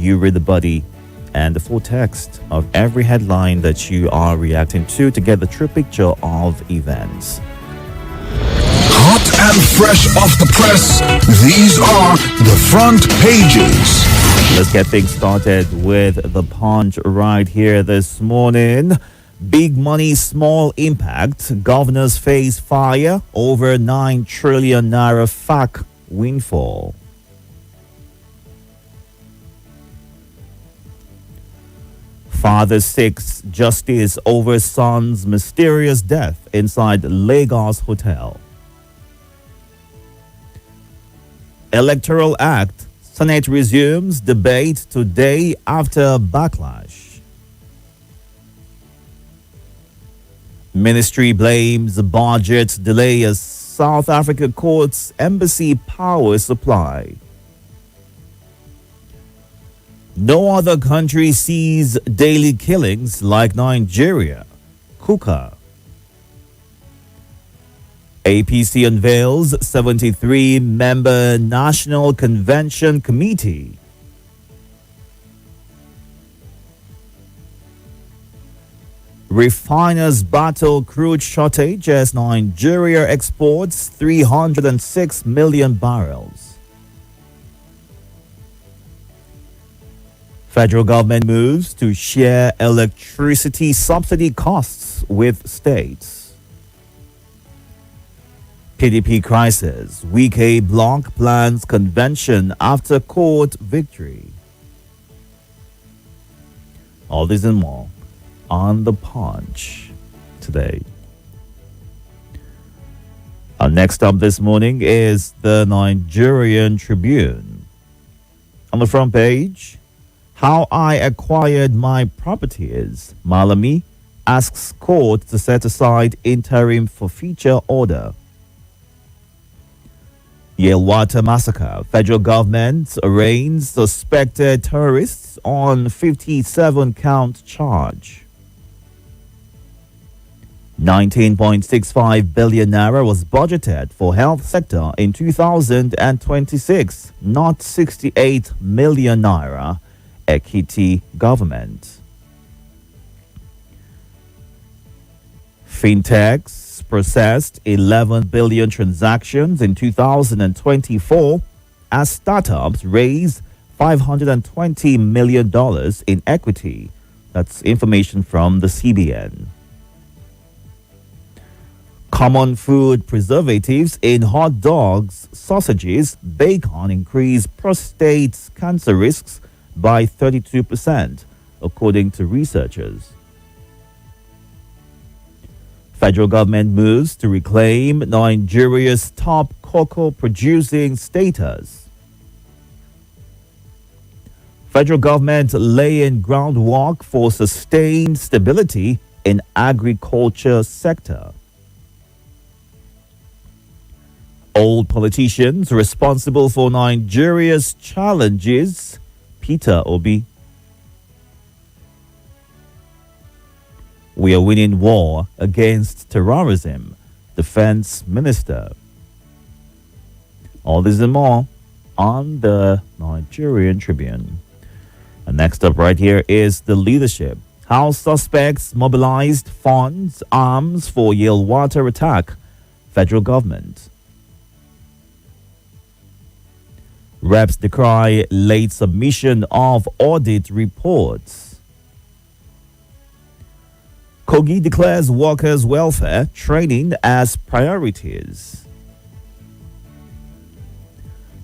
You read the body and the full text of every headline that you are reacting to get the true picture of events. Hot and fresh off the press, these are the front pages. Let's get things started with the Punch right here this morning. Big money, small impact. Governors face fire over 9 trillion naira FAC windfall. Father seeks justice over son's mysterious death inside Lagos hotel. Electoral Act. Senate resumes debate today after backlash. Ministry blames budget delay as South Africa courts embassy power supply. No other country sees daily killings like Nigeria. Kuka. APC unveils 73-member National Convention Committee. Refiners battle crude shortage as Nigeria exports 306 million barrels. Federal government moves to share electricity subsidy costs with states. PDP crisis. Wike bloc plans convention after court victory. All this and more on the Punch today. Next up this morning is the Nigerian Tribune. On the front page, how I acquired my properties. Malami asks court to set aside interim forfeiture order. Yelwata massacre. Federal government arraigns suspected terrorists on 57-count charge. 19.65 billion naira was budgeted for health sector in 2026, not 68 million naira. Ekiti government. Fintechs processed 11 billion transactions in 2024 as startups raised $520 million in equity. That's information from the CBN. Common food preservatives in hot dogs, sausages, bacon increase prostate cancer risks by 32%, according to researchers. Federal government moves to reclaim Nigeria's top cocoa producing status. Federal government laying groundwork for sustained stability in agriculture sector. Old politicians responsible for Nigeria's challenges. Peter Obi. We are winning war against terrorism. Defense Minister. All this and more on the Nigerian Tribune. And next up right here is the leadership. How suspects mobilized funds, arms for Yelwata attack. Federal government. Reps decry late submission of audit reports. Kogi declares workers' welfare training as priorities.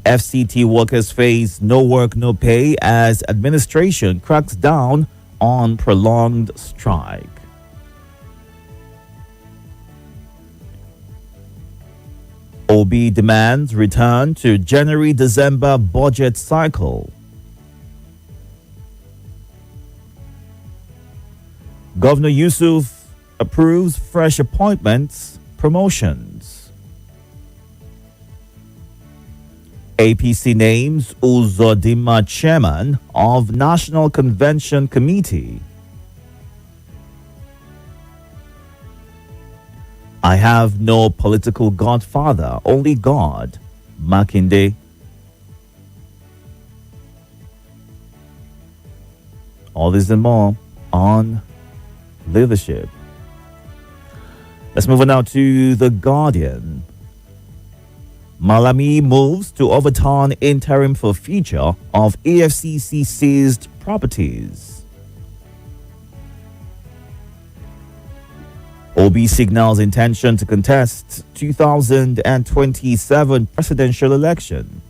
FCT workers face no work, no pay as administration cracks down on prolonged strike. OB demands return to January-December budget cycle. Governor Yusuf approves fresh appointments, promotions. APC names Uzodinma chairman of National Convention Committee. I have no political godfather, only God. Makinde. All this and more on leadership. Let's move on now to The Guardian. Malami moves to overturn interim forfeiture of EFCC seized properties. Obi signals intention to contest 2027 presidential election.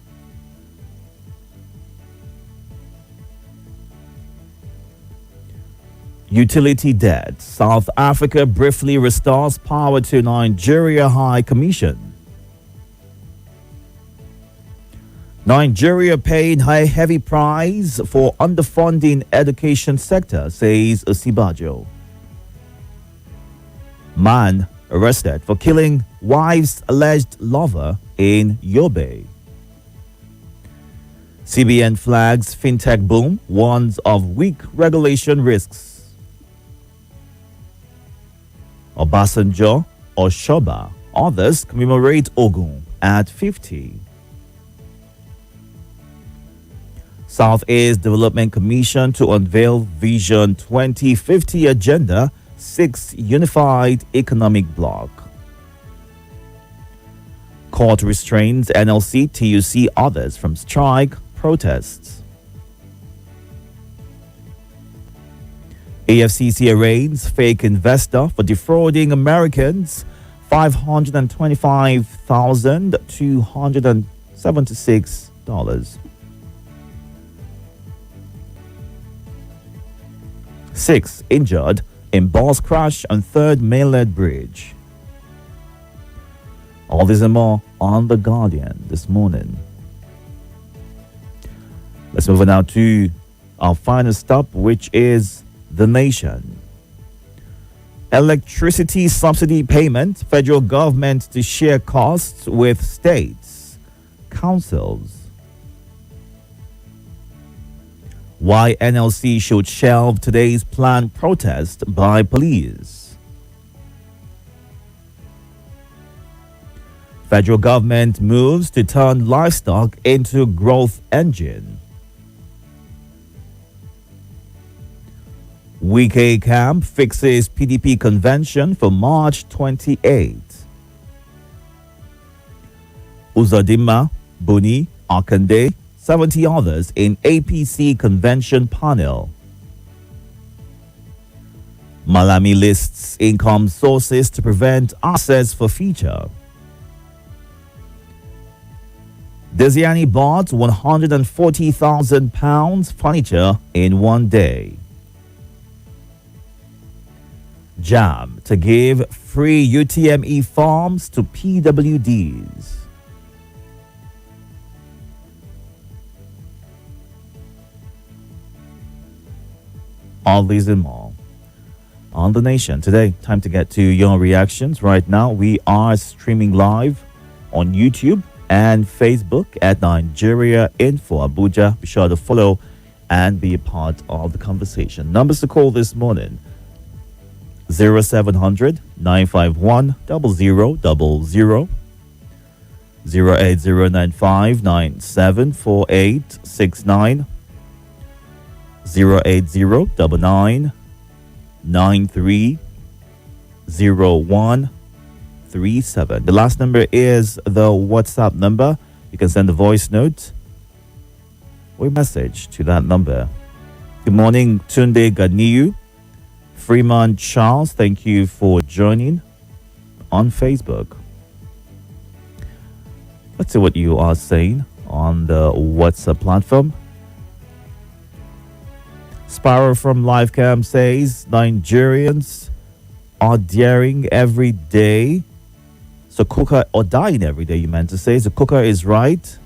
Utility debt. South Africa briefly restores power to Nigeria High Commission. Nigeria paid a heavy price for underfunding education sector, says Osibajo. Man arrested for killing wife's alleged lover in Yobe. CBN flags fintech boom, warns of weak regulation risks. Obasanjo, Oshoba, others commemorate Ogun at 50. Southeast Development Commission to unveil Vision 2050 Agenda, 6th Unified Economic Bloc. Court restrains NLC, TUC, others from strike protests. AFCC arraigns fake investor for defrauding Americans $525,276. 6 injured in bus crash on 3rd Mainland Bridge. All this and more on The Guardian this morning. Let's move on now to our final stop, which is The Nation. Electricity subsidy payment, federal government to share costs with states, councils. Why NLC should shelve today's planned protest by police. Federal government moves to turn livestock into growth engine. Wike camp fixes PDP convention for March 28. Uzodimma, Buni, Akande, 70 others in APC convention panel. Malami lists income sources to prevent assets for future. Desiani bought £140,000 furniture in one day. Jam to give free UTME forms to PWDs. All these and more on The Nation today. Time to get to your reactions. Right now, we are streaming live on YouTube and Facebook at Nigeria Info Abuja. Be sure to follow and be a part of the conversation. Numbers to call this morning: 0700 951 0000, 08095 974869, 08099 930137. The last number is the WhatsApp number. You can send a voice note or a message to that number. Good morning, Tunde Ganiyu. Freeman Charles, thank you for joining on Facebook. Let's see what you are saying on the WhatsApp platform. Sparrow from Livecam says Nigerians are daring every day. So Kuka, or dying every day, you meant to say. So Kuka is right,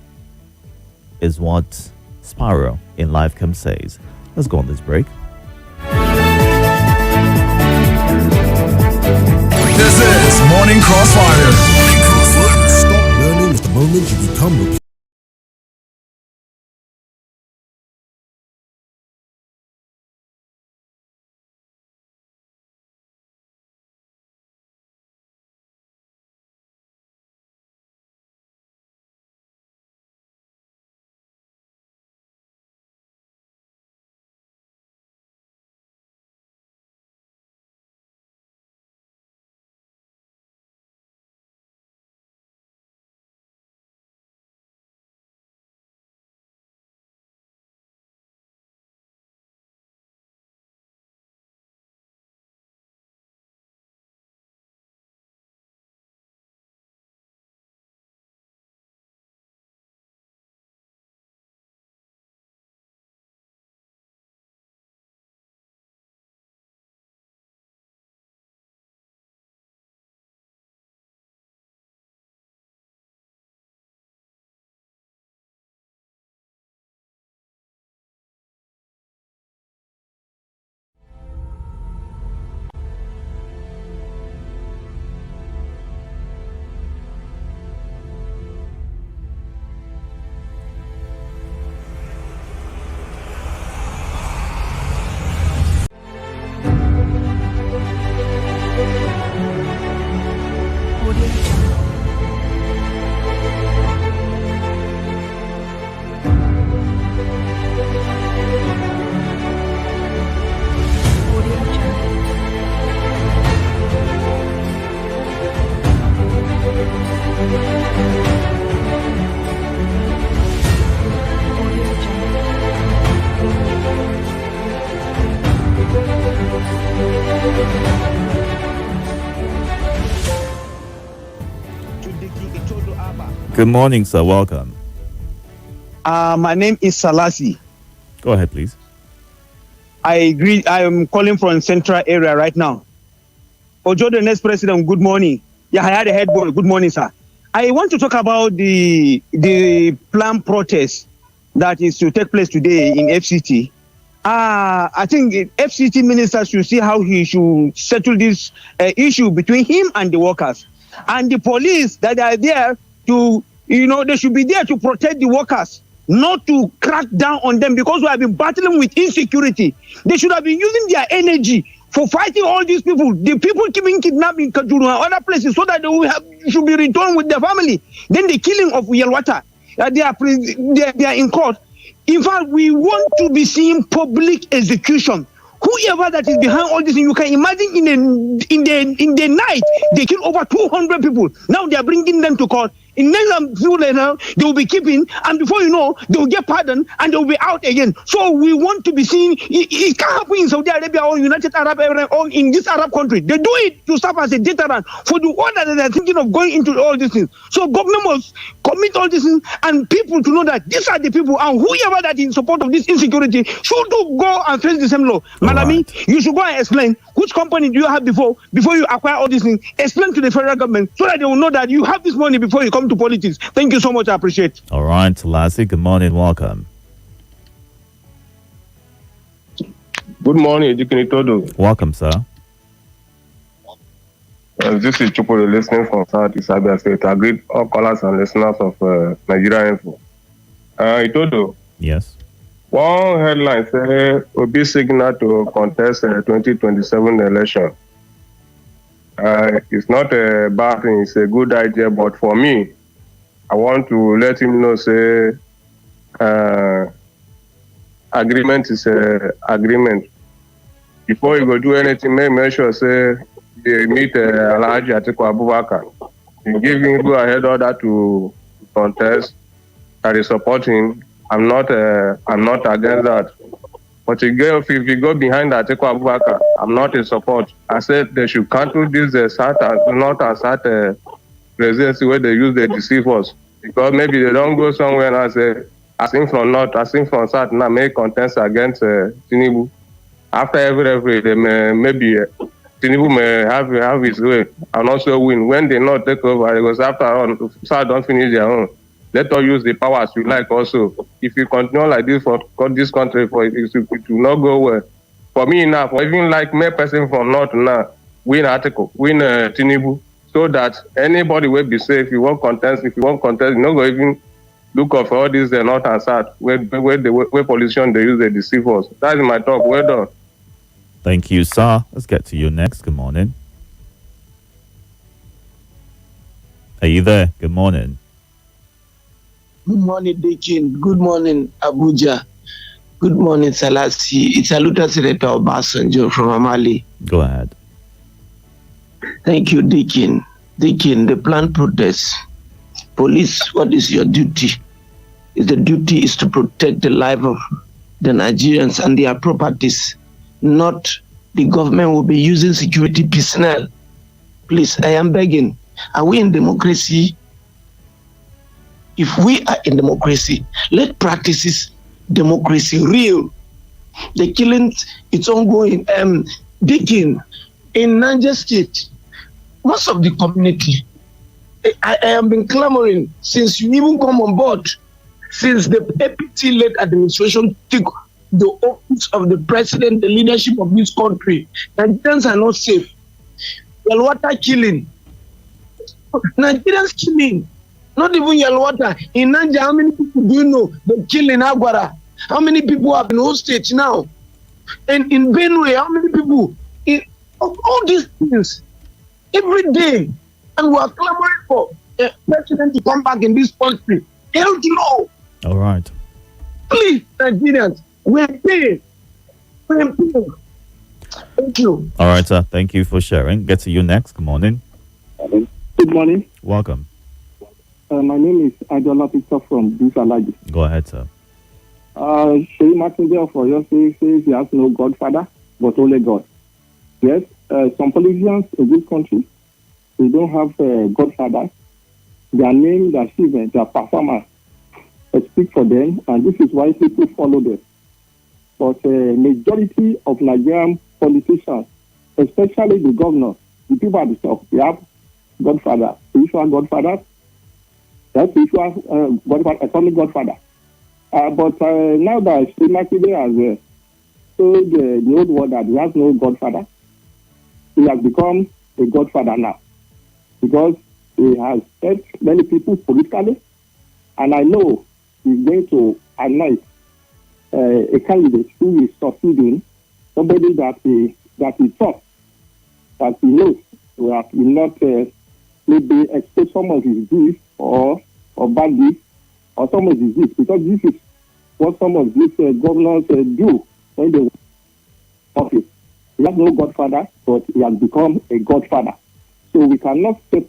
is what Sparrow in Livecam says. Let's go on this break. This is Morning Crossfire. Stop learning is the moment you become Good morning, sir. Welcome. My name is Salasi. Go ahead, please. I agree. I am calling from Central area right now. Ojo, the next president, good morning. Yeah, I had a head boy. Good morning, sir. I want to talk about the planned protest that is to take place today in FCT. I think FCT minister should see how he should settle this issue between him and the workers. And the police that are there to, they should be there to protect the workers, not to crack down on them, because we have been battling with insecurity. They should have been using their energy for fighting all these people. The people keeping kidnapping in Kajuru and other places so that they should be returned with their family. Then the killing of Yelwata, they are in court. In fact, we want to be seeing public execution. Whoever that is behind all this, you can imagine in the night they kill over 200 people. Now they are bringing them to court. In next few later, they will be keeping, and before you know, they will get pardoned and they will be out again. So we want to be seeing. It can't happen in Saudi Arabia or United Arab Emirates or in this Arab country. They do it to serve as a deterrent for the one that they are thinking of going into all these things. So government must commit all these things and people to know that these are the people, and whoever that is in support of this insecurity should go and face the same law. Malami, you should go and explain which company do you have before you acquire all these things. Explain to the federal government so that they will know that you have this money before you come to politics. Thank you so much. I appreciate. All right, Lassie. Good morning. Welcome. Good morning, Itodo. Welcome, sir. This is Chupo listening from South East Abia State. I greet all callers and listeners of Nigeria Info. Itodo. Yes. One headline says Obi signal to contest 2027 election. It's not a bad thing, it's a good idea, but for me, I want to let him know, say, agreement is agreement. Before you go do anything, make sure, say, they meet Alhaji Atiku Abubakar. You give him go ahead order to contest, that is support him. I'm not against that. But if you go behind Atiku Abubakar, I'm not in support. I said they should cancel this start presidency where they use the deceivers. Because maybe they don't go somewhere and say, asking from north, asking from south, now make contest against Tinubu. After every they maybe Tinubu may have his way and also win. When they not take over, because after all, south don't finish their own. Let us use the powers we like also. If you continue like this for this country, it will not go well. For me now, for even like me person from north now, win Tinubu, so that anybody will be safe. If you want contest, you not go even look up for all this north and south, where politicians they use the deceivers. That is my talk. Well done. Thank you, sir. Let's get to you next. Good morning. Are you there? Good morning. Good morning, Dekin. Good morning, Abuja. Good morning, Salasi. It's Aluta Senator Obasanjo from Amali. Go ahead. Thank you, Dekin. Dekin, the planned protest. Police, what is your duty? The duty is to protect the life of the Nigerians and their properties. Not the government will be using security personnel. Please, I am begging. Are we in democracy? If we are in democracy, let practices democracy real. The killings, it's ongoing. Digging in Niger State, most of the community, I have been clamoring since you even come on board, since the APT-led administration took the office of the president, the leadership of this country. Nigerians are not safe. Yelwata killing. Nigerians killing. Not even Yelwata. In Nigeria, how many people do you know they kill in Aguara? How many people have been hostage now? And in Benue, how many people? All these things every day. And we are clamoring for a president to come back in this country. Hell no. All right. Please, Nigerians, we're paying. We're paying. Thank you. All right, sir. Thank you for sharing. Get to you next. Good morning. Good morning. Welcome. My name is Adola Peter from Busalaji. Go ahead, sir. Shey Martindale for your says he has no godfather, but only God. Yes, some politicians in this country, they don't have godfathers. their name, their achievement, their performance speak for them, and this is why people follow them. But majority of Nigerian politicians, especially the governors, the people at the top, they have godfather, spiritual godfather, that's spiritual godfather, economic godfather. But now that Makinde has told the old world that he has no godfather, he has become a godfather now because he has helped many people politically, and I know he's going to anoint a candidate who is succeeding, somebody that he thought that he knows will not maybe expose some of his gifts or bad gifts or some of his gifts, because this is what some of these governors do when they office. He has no godfather, but he has become a godfather. So we cannot say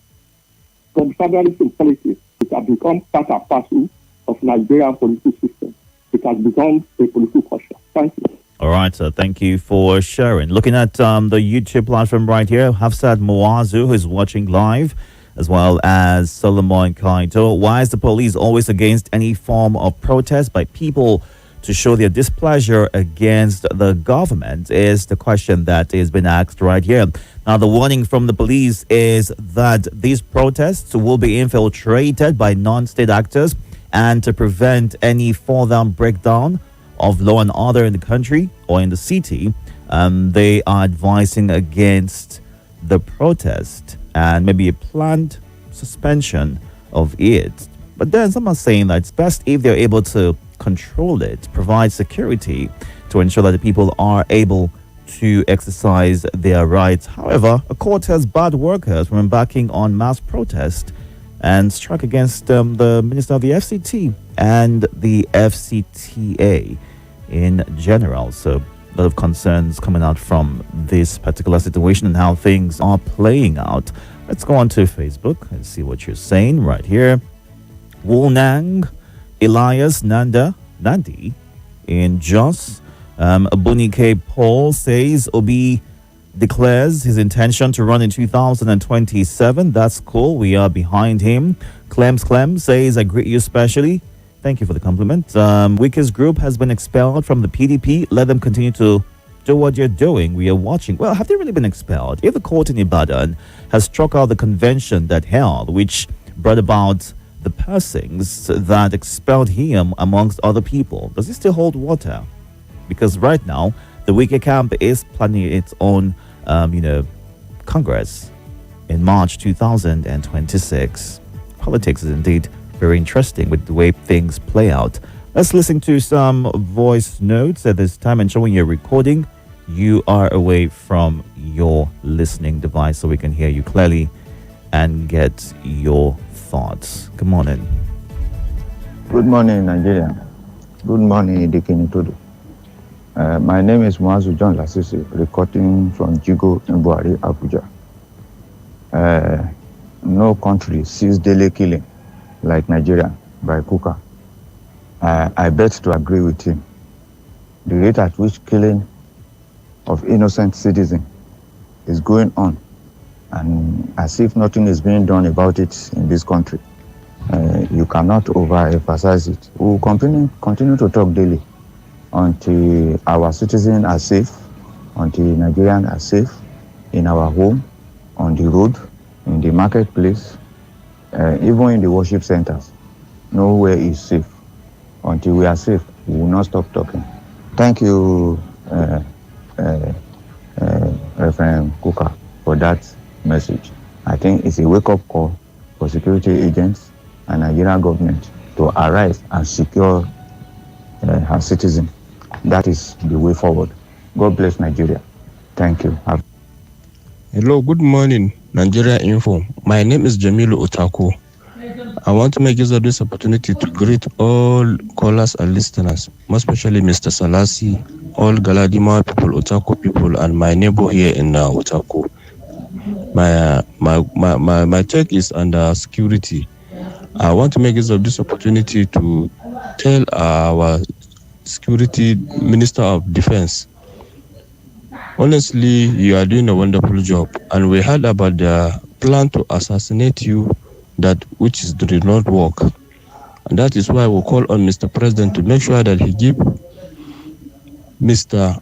godfatherism in politics. It has become part and parcel of Nigerian political system. It has become a political culture. Thank you. All right, so thank you for sharing. Looking at the YouTube platform right here, Hafsat Muazu, who is watching live, as well as Solomon Kaito. Why is the police always against any form of protest by people to show their displeasure against the government is the question that is being asked right here. Now, the warning from the police is that these protests will be infiltrated by non-state actors, and to prevent any further breakdown of law and order in the country or in the city, they are advising against the protest and maybe a planned suspension of it. But then some are saying that it's best if they're able to control it, provide security to ensure that the people are able to exercise their rights. However, a court has barred workers from embarking on mass protest and struck against the Minister of the FCT and the FCTA in general. So a lot of concerns coming out from this particular situation and how things are playing out. Let's go on to Facebook and see what you're saying right here. Wulnang Elias Nandi in Jos. Abunike Paul says Obi declares his intention to run in 2027. That's cool. We are behind him. Clem says, I greet you specially. Thank you for the compliment. Wikis Group has been expelled from the PDP. Let them continue to do what you're doing. We are watching. Well, have they really been expelled? If the court in Ibadan has struck out the convention that held, which brought about the passings that expelled him amongst other people, does it still hold water? Because right now, the Wiki camp is planning its own, Congress in March 2026. Politics is indeed very interesting with the way things play out. Let's listen to some voice notes at this time, and showing your recording, you are away from your listening device so we can hear you clearly and get your thoughts. Good morning. Good morning, Nigeria. Good morning, Itodo. My name is Muazu John Lasisi, recording from Jigo in Buhari, Abuja. No country sees daily killing like Nigeria by Kuka. I bet to agree with him. The rate at which killing of innocent citizens is going on, and as if nothing is being done about it in this country. You cannot overemphasize it. We will continue to talk daily until our citizens are safe, until Nigerians are safe in our home, on the road, in the marketplace, even in the worship centers. Nowhere is safe. Until we are safe, we will not stop talking. Thank you, Reverend Kuka, for that message. I think it's a wake-up call for security agents and Nigerian government to arise and secure her citizens. That is the way forward. God bless Nigeria. Thank you. Hello, good morning, Nigeria Info. My name is Jamilu Otako. I want to make use of this opportunity to greet all callers and listeners, more especially Mr. Salasi, all Galadima people, Otako people, and my neighbor here in Otako. My take is under security. I want to make use of this opportunity to tell our Security Minister of Defense, honestly, you are doing a wonderful job, and we heard about the plan to assassinate you that which did not work. And that is why we call on Mr. President to make sure that he give Mr.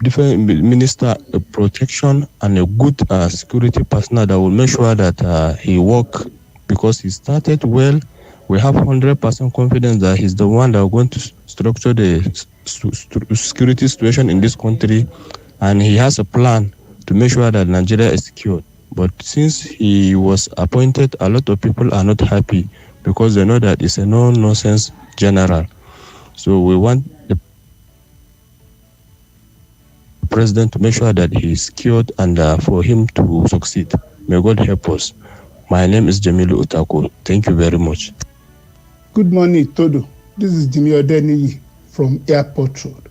Defense Minister a protection and a good security partner that will make sure that he work, because he started well. We have 100% confidence that he's the one that is going to structure the security situation in this country, and he has a plan to make sure that Nigeria is secure. But since he was appointed, a lot of people are not happy because they know that it's a no-nonsense general. So we want the president to make sure that he is secured and for him to succeed. May God help us. My name is Jamilu Utako. Thank you very much. Good morning, Itodo. This is Jimmy Odeniyi from Airport Road.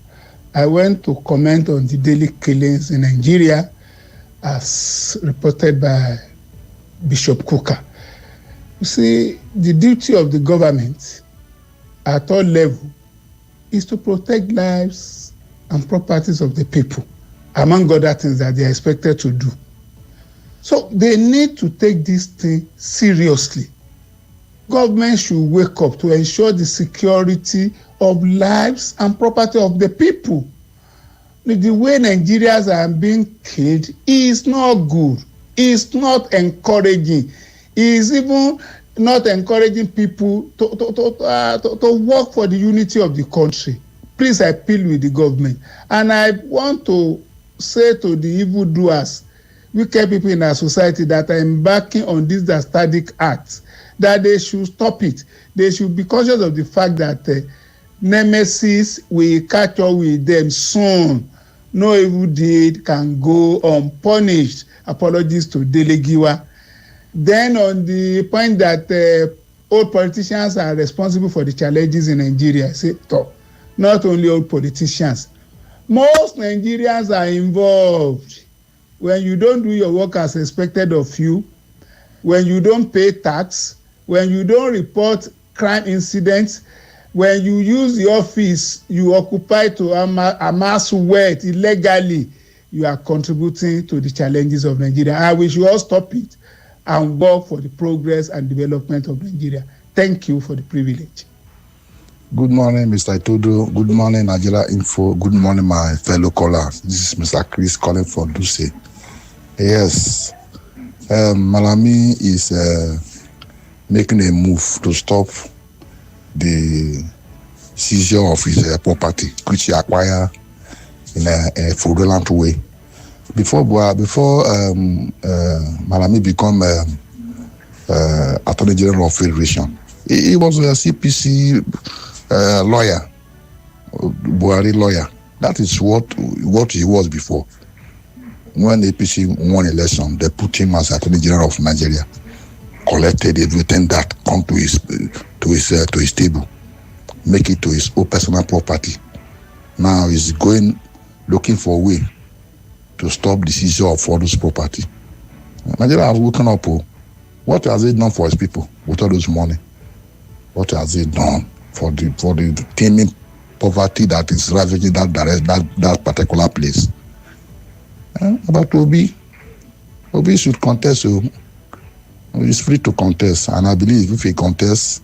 I went to comment on the daily killings in Nigeria as reported by Bishop Kuka. You see, the duty of the government at all levels is to protect lives and properties of the people, among other things that they are expected to do. So they need to take this thing seriously. Government should wake up to ensure the security of lives and property of the people. The way Nigerians are being killed is not good. It's not encouraging. It's even not encouraging people to work for the unity of the country. Please appeal with the government. And I want to say to the evildoers, wicked people in our society that are embarking on this drastic act, that they should stop it. They should be conscious of the fact that nemesis will catch up with them soon. No evil deed can go unpunished. Apologies to Delegiwa. Then on the point that old politicians are responsible for the challenges in Nigeria, I say, not only old politicians. Most Nigerians are involved. When you don't do your work as expected of you, when you don't pay tax, when you don't report crime incidents, when you use the office you occupy to amass wealth illegally, you are contributing to the challenges of Nigeria. And we should all stop it and work for the progress and development of Nigeria. Thank you for the privilege. Good morning, Mr. Itodo. Good morning, Nigeria Info. Good morning, my fellow callers. This is Mr. Chris calling from Duse. Yes, Malami is making a move to stop the seizure of his property, which he acquired in a fraudulent way. Before Malami become Attorney General of Federation, he was a CPC lawyer, Buhari lawyer. That is what he was before. When APC won election, they put him as Attorney General of Nigeria, collected everything that come to his table, make it to his own personal property. Now he's looking for a way to stop the seizure of all those property. Nigeria has woken up. What has it done for his people with all those money? What has it done for the teeming poverty that is ravaging that particular place? About Obi should contest. He's free to contest, and I believe if he contests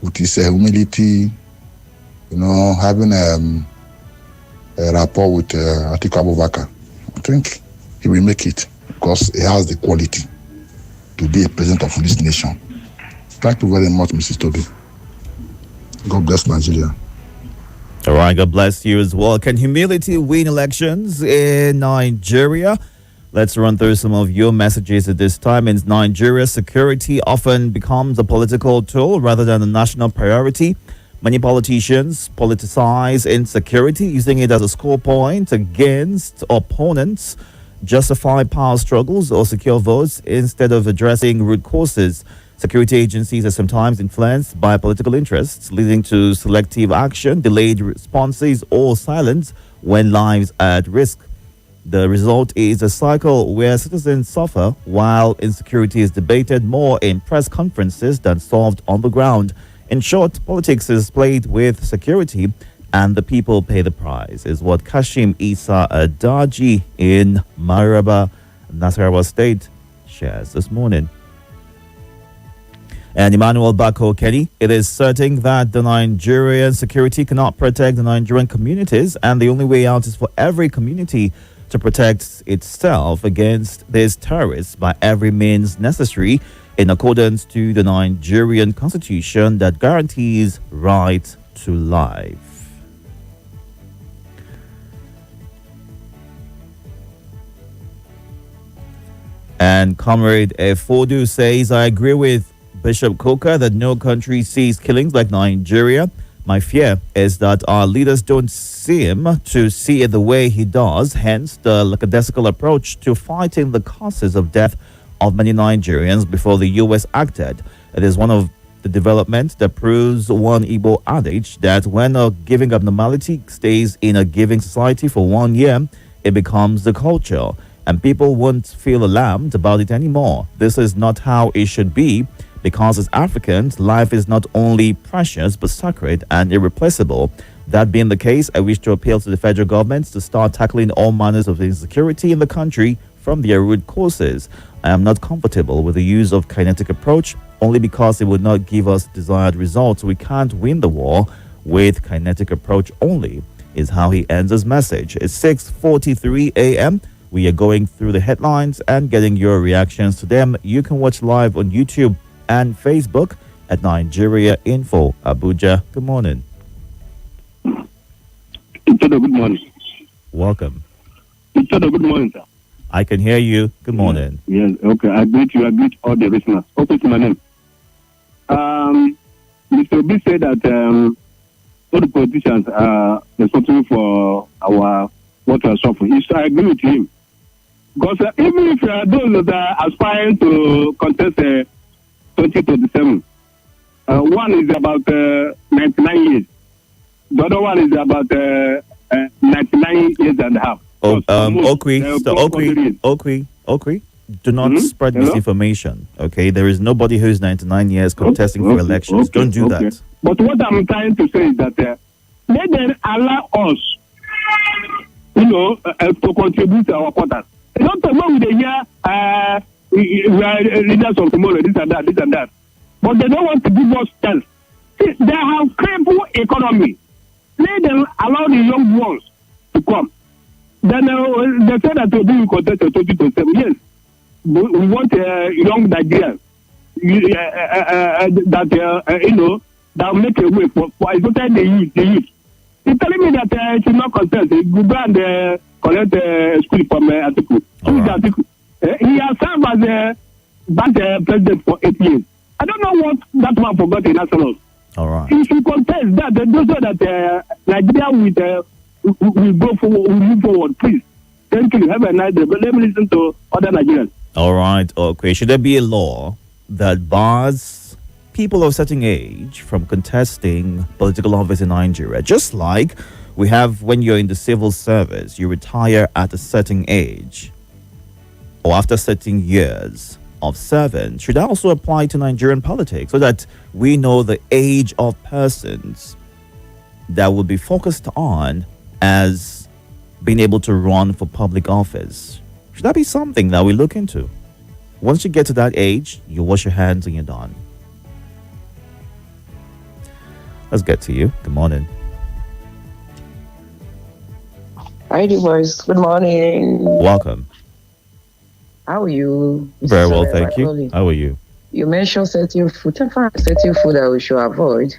with his humility, having a rapport with Atiku Abubakar, I think he will make it because he has the quality to be a president of this nation. Thank you very much, Mrs. Toby. God bless Nigeria. All right, God bless you as well. Can humility win elections in Nigeria? Let's run through some of your messages at this time. In Nigeria, security often becomes a political tool rather than a national priority. Many politicians politicize insecurity, using it as a score point against opponents, justify power struggles, or secure votes instead of addressing root causes. Security agencies are sometimes influenced by political interests, leading to selective action, delayed responses, or silence when lives are at risk. The result is a cycle where citizens suffer while insecurity is debated more in press conferences than solved on the ground. In short, politics is played with security and the people pay the price, is what Kashim Isa Adaji in Maraba, Nasarawa State shares this morning. And Emmanuel Bako Kenny, it is certain that the Nigerian security cannot protect the Nigerian communities, and the only way out is for every community to protect itself against these terrorists by every means necessary in accordance to the Nigerian constitution that guarantees right to life. And Comrade Efodu says, I agree with Bishop Coker that no country sees killings like Nigeria. My fear is that our leaders don't seem to see it the way he does, hence the lackadaisical approach to fighting the causes of death of many Nigerians before the U.S. acted. It is one of the developments that proves one Igbo adage that when a giving abnormality stays in a giving society for 1 year, it becomes the culture, and people won't feel alarmed about it anymore. This is not how it should be, because as Africans, life is not only precious but sacred and irreplaceable. That being the case, I wish to appeal to the federal government to start tackling all manners of insecurity in the country from their root causes. I am not comfortable with the use of kinetic approach only because it would not give us desired results. We can't win the war with kinetic approach only, is how he ends his message. It's 6:43 a.m. We are going through the headlines and getting your reactions to them. You can watch live on YouTube and Facebook at Nigeria Info Abuja. Good morning. Itodo, good morning. Welcome. Itodo, good morning, sir. I can hear you. Good morning. Yes, okay. I greet you. I greet all the listeners. Okay, to my name. Mr. Obi said that all the politicians are responsible for our what we are suffering. I agree with him. Because even if those that are aspiring to contest 2027, one is about 99 years. The other one is about 99 years and a half. Okwi, do not spread misinformation, okay? There is nobody who is 99 years contesting for elections. Don't do that. But what I'm trying to say is that let them allow us, to contribute to our quarters. Not about with the year, we are leaders of tomorrow, this and that. But they don't want to give us chance. See, they have crippled economy. Let them allow the young ones to come. Then they said that we will contest 2027. Yes, we want young Nigerians that will make a way for especially the youth. He's telling me that it should not contest. He go and collect school from Atiku. Atiku. He has served as a bad president for 8 years. I don't know what that man forgot in National. All right. He should contest that. Those that Nigeria will go forward, will move forward. Please. Thank you. Have a nice day. But let me listen to other Nigerians. All right. Okay. Should there be a law that bars people of certain age from contesting political office in Nigeria? Just like we have when you're in the civil service, you retire at a certain age or after certain years of service. Should that also apply to Nigerian politics so that we know the age of persons that will be focused on as being able to run for public office? Should that be something that we look into? Once you get to that age, you wash your hands and you're done. Let's get to you. Good morning. Hi, boys. Good morning. Welcome. How are you? Very well, thank you. How are you? You mentioned certain food that we should avoid.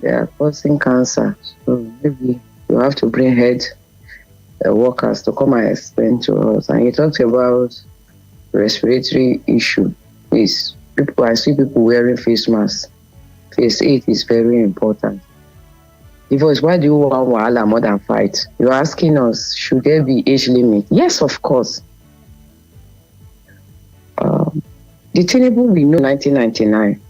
They are causing cancer. So maybe you have to bring head workers to come and explain to us. And you talked about respiratory issue. Please, I see people wearing face masks. Phase 8 is very important. Because why do you want Wahala more than fight? You're asking us, should there be age limit? Yes, of course. The Tinubu we know 1999.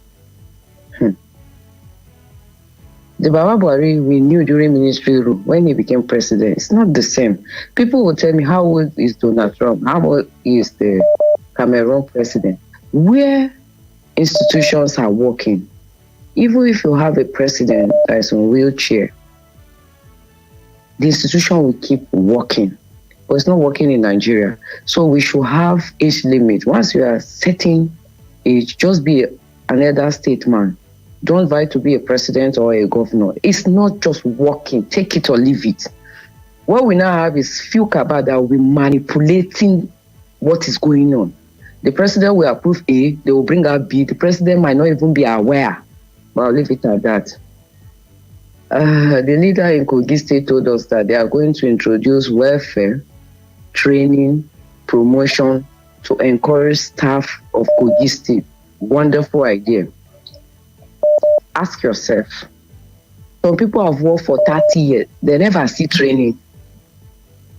The Baba Buhari we knew during ministry rule when he became president. It's not the same. People will tell me, how old is Donald Trump? How old is the Cameroon president? Where institutions are working, even if you have a president that is on wheelchair, the institution will keep working. But it's not working in Nigeria. So we should have age limit. Once you are setting age, just be another statesman. Don't vie to be a president or a governor. It's not just working. Take it or leave it. What we now have is few cabal that will be manipulating what is going on. The president will approve A, they will bring out B. The president might not even be aware. But I'll leave it at that. The leader in Kogi State told us that they are going to introduce welfare, training, promotion to encourage staff of Kogi State. Wonderful idea. Ask yourself, some people have worked for 30 years, they never see training.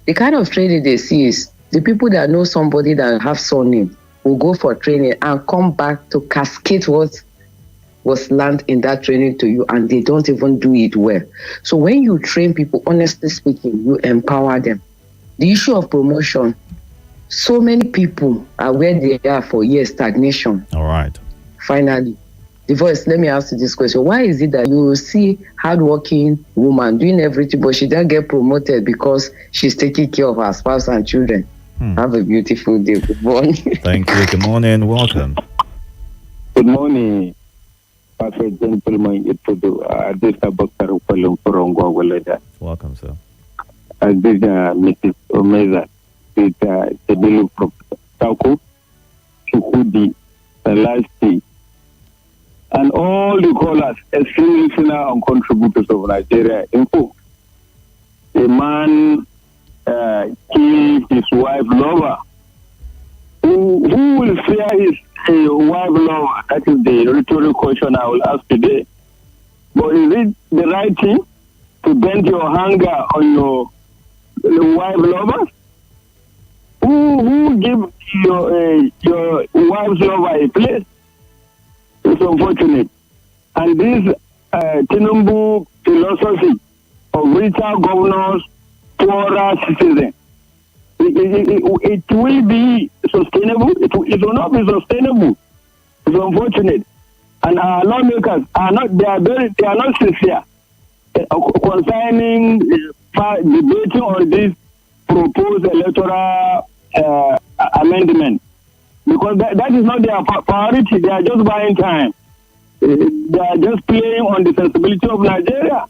The kind of training they see is the people that know somebody that have surname will go for training and come back to cascade what was learned in that training to you, and they don't even do it well. So when you train people, honestly speaking, you empower them. The issue of promotion, so many people are where they are for years, stagnation. All right. Finally, the voice, let me ask you this question. Why is it that you see hardworking woman doing everything, but she doesn't get promoted because she's taking care of her spouse and children? Have a beautiful day. Good morning. Thank you. Good morning. Welcome. Good morning, Pastor Gentleman Itodo. Welcome, sir. Mrs. Omeza, the bill from Tauko, Chukudi, Lasti, and all the callers, esteemed listeners and contributors of Nigeria Info. A man killed his wife lover. Who will fear his wife lover? That is the rhetorical question I will ask today. But is it the right thing to bend your anger on your wife lover? Who give your wife's lover a place? It's unfortunate. And this Tinubu philosophy of richer governors, poorer citizens, it will be sustainable. It will not be sustainable. It's unfortunate. And our lawmakers are not sincere concerning debating on this proposed electoral amendment. Because that is not their priority. They are just buying time. They are just playing on the sensibility of Nigeria.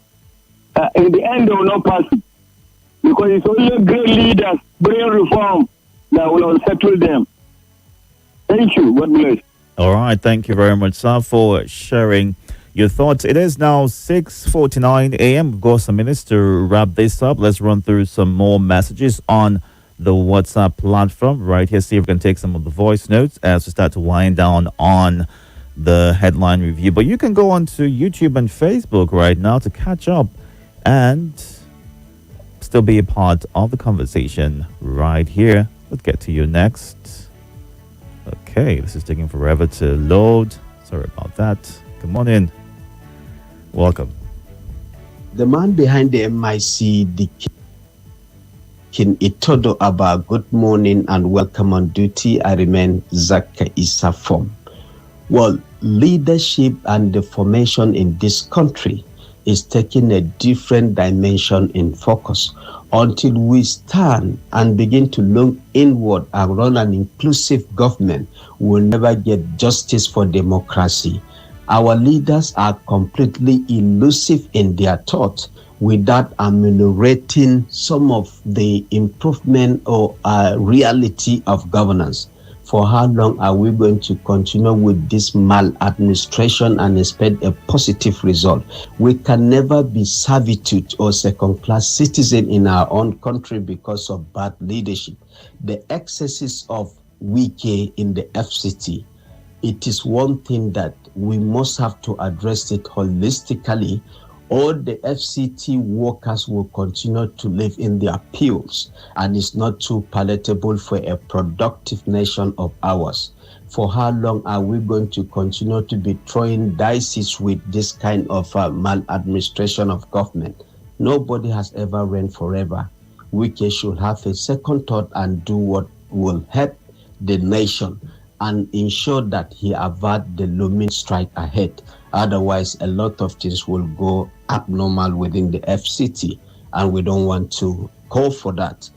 In the end, they will not pass it. Because it's only great leaders bring reform that will unsettle them. Thank you. God bless. All right. Thank you very much, sir, for sharing your thoughts. It is now 6:49 a.m. We've got some minutes to wrap this up. Let's run through some more messages on the WhatsApp platform right here. See if we can take some of the voice notes as we start to wind down on the headline review. But you can go on to YouTube and Facebook right now to catch up and still be a part of the conversation right here. Let's get to you next. Okay, this is taking forever to load. Sorry about that. Good morning. Welcome. The man behind the MIC, the King Itodo Aba, good morning and welcome on duty. I remain Zaka Issa Form. Well, leadership and the formation in this country is taking a different dimension in focus. Until we stand and begin to look inward and run an inclusive government, we'll never get justice for democracy. Our leaders are completely elusive in their thoughts without ameliorating some of the improvement or reality of governance. For how long are we going to continue with this maladministration and expect a positive result? We can never be servitude or second-class citizen in our own country because of bad leadership. The excesses of Wike in the FCT, it is one thing that we must have to address it holistically. All the FCT workers will continue to live in their pews, and it's not too palatable for a productive nation of ours. For how long are we going to continue to be throwing dice with this kind of maladministration of government? Nobody has ever reigned forever. We should have a second thought and do what will help the nation and ensure that he avert the looming strike ahead. Otherwise, a lot of things will go abnormal within the FCT, and we don't want to call for that.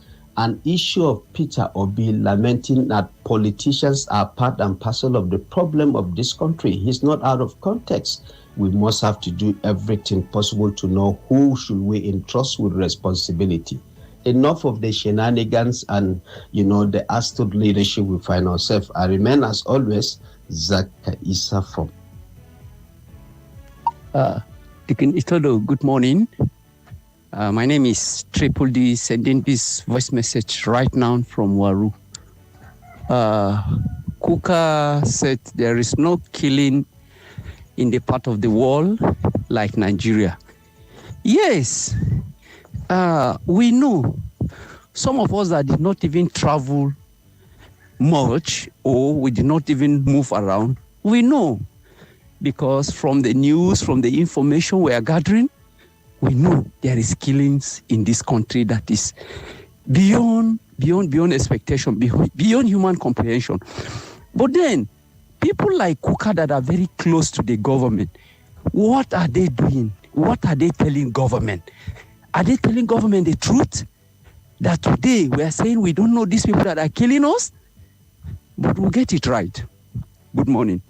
an issue of Peter Obi lamenting that politicians are part and parcel of the problem of this country. He's not out of context. We must have to do everything possible to know who should we entrust with responsibility. Enough of the shenanigans and, the astute leadership we find ourselves. I remain, as always, Zaka Issa from. Deacon Itodo, good morning. My name is Triple D, sending this voice message right now from Waru. Kuka said there is no killing in the part of the world like Nigeria. Yes, we know. Some of us that did not even travel much, or we did not even move around, we know. Because from the news, from the information we are gathering, we know there is killings in this country that is beyond expectation, beyond human comprehension. But then, people like Kuka that are very close to the government, what are they doing? What are they telling government? Are they telling government the truth? That today we are saying we don't know these people that are killing us? But we'll get it right. Good morning.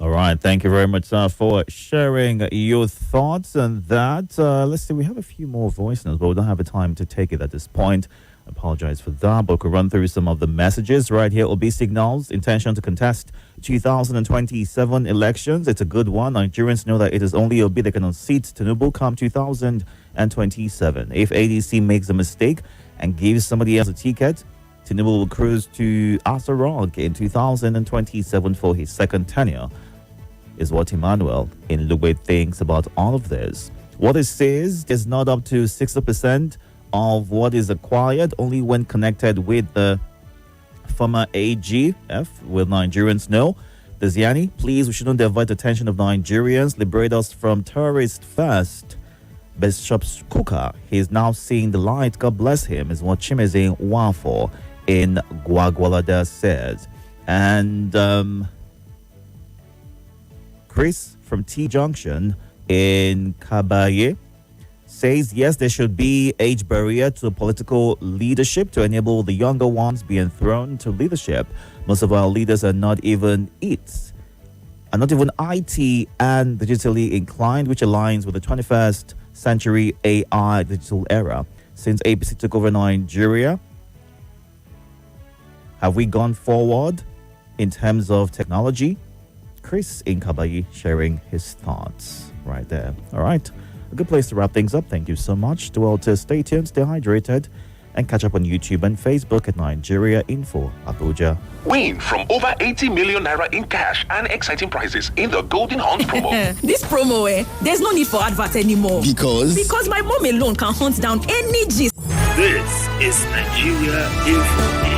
All right. Thank you very much for sharing your thoughts on that. Let's see. We have a few more voice notes, but we don't have the time to take it at this point. I apologize for that, but we'll run through some of the messages right here. Obi signals intention to contest 2027 elections. It's a good one. Nigerians know that it is only Obi that can unseat Tinubu come 2027. If ADC makes a mistake and gives somebody else a ticket, Tinubu will cruise to Asarog in 2027 for his second tenure, is what Emmanuel in Lugbe thinks about all of this. What it says is not up to 60% of what is acquired, only when connected with the former AGF. Will Nigerians know? Desiani, please, we shouldn't divert the attention of Nigerians. Liberate us from terrorists first. Bishop Kuka, he is now seeing the light. God bless him, is what Chimeze Wafo in Gwagwalada says. And Chris from T Junction in Kabaye says, yes, there should be age barrier to political leadership to enable the younger ones be enthroned to leadership. Most of our leaders are not even IT and digitally inclined, which aligns with the 21st century AI digital era. Since APC took over Nigeria, have we gone forward in terms of technology? Chris in Kabayi sharing his thoughts right there. All right. A good place to wrap things up. Thank you so much. To stay tuned, stay hydrated, and catch up on YouTube and Facebook at Nigeria Info Abuja. Win from over 80 million naira in cash and exciting prizes in the Golden Hunt promo. This promo, there's no need for advert anymore. Because my mom alone can hunt down any gist. This is Nigeria Info.